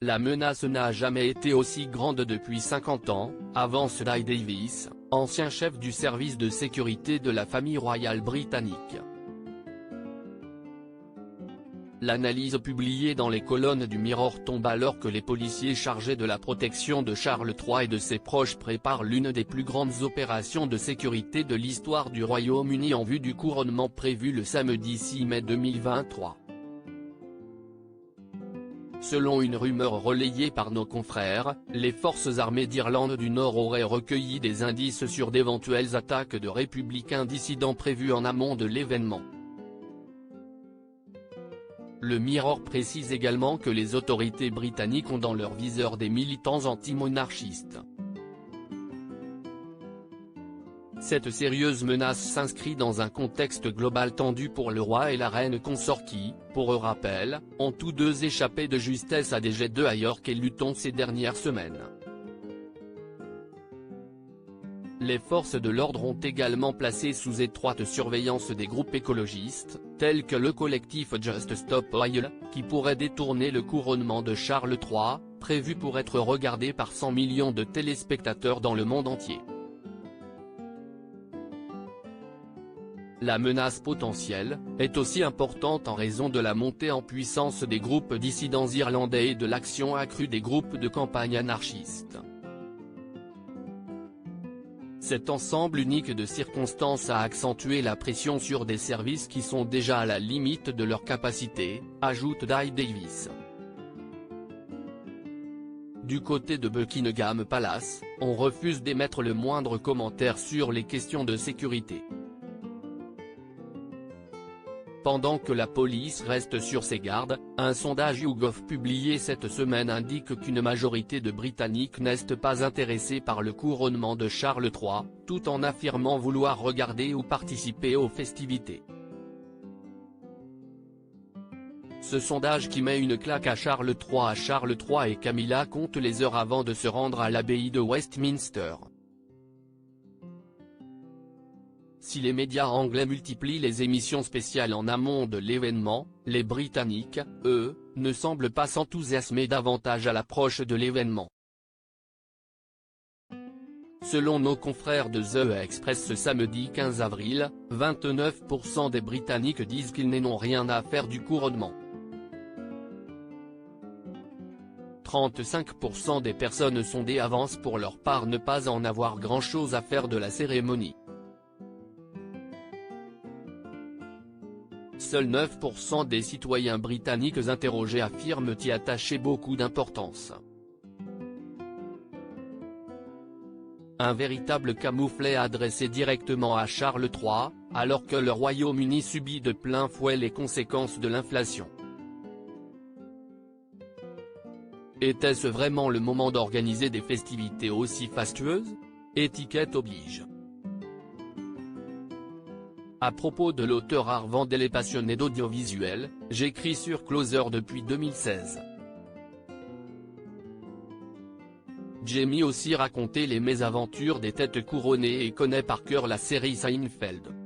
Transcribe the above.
La menace n'a jamais été aussi grande depuis 50 ans, avance Dai Davis, ancien chef du service de sécurité de la famille royale britannique. L'analyse publiée dans les colonnes du Mirror tombe alors que les policiers chargés de la protection de Charles III et de ses proches préparent l'une des plus grandes opérations de sécurité de l'histoire du Royaume-Uni en vue du couronnement prévu le samedi 6 mai 2023. Selon une rumeur relayée par nos confrères, les forces armées d'Irlande du Nord auraient recueilli des indices sur d'éventuelles attaques de républicains dissidents prévues en amont de l'événement. Le Mirror précise également que les autorités britanniques ont dans leur viseur des militants anti-monarchistes. Cette sérieuse menace s'inscrit dans un contexte global tendu pour le roi et la reine consort qui, pour rappel, ont tous deux échappé de justesse à des jets de York et Luton ces dernières semaines. Les forces de l'ordre ont également placé sous étroite surveillance des groupes écologistes, tels que le collectif Just Stop Oil, qui pourrait détourner le couronnement de Charles III, prévu pour être regardé par 100 millions de téléspectateurs dans le monde entier. La menace potentielle est aussi importante en raison de la montée en puissance des groupes dissidents irlandais et de l'action accrue des groupes de campagne anarchistes. Cet ensemble unique de circonstances a accentué la pression sur des services qui sont déjà à la limite de leur capacité, ajoute Dai Davis. Du côté de Buckingham Palace, on refuse d'émettre le moindre commentaire sur les questions de sécurité. Pendant que la police reste sur ses gardes, un sondage YouGov publié cette semaine indique qu'une majorité de Britanniques n'est pas intéressée par le couronnement de Charles III, tout en affirmant vouloir regarder ou participer aux festivités. Ce sondage qui met une claque à Charles III et Camilla compte les heures avant de se rendre à l'abbaye de Westminster. Si les médias anglais multiplient les émissions spéciales en amont de l'événement, les Britanniques, eux, ne semblent pas s'enthousiasmer davantage à l'approche de l'événement. Selon nos confrères de The Express ce samedi 15 avril, 29% des Britanniques disent qu'ils n'en ont rien à faire du couronnement. 35% des personnes sondées avancent pour leur part ne pas en avoir grand-chose à faire de la cérémonie. Seuls 9% des citoyens britanniques interrogés affirment y attacher beaucoup d'importance. Un véritable camouflet adressé directement à Charles III, alors que le Royaume-Uni subit de plein fouet les conséquences de l'inflation. Était-ce vraiment le moment d'organiser des festivités aussi fastueuses? Étiquette oblige. À propos de l'auteur Arvandel et passionné d'audiovisuel, j'écris sur Closer depuis 2016. Jamie aussi raconté les mésaventures des têtes couronnées et connaît par cœur la série Seinfeld.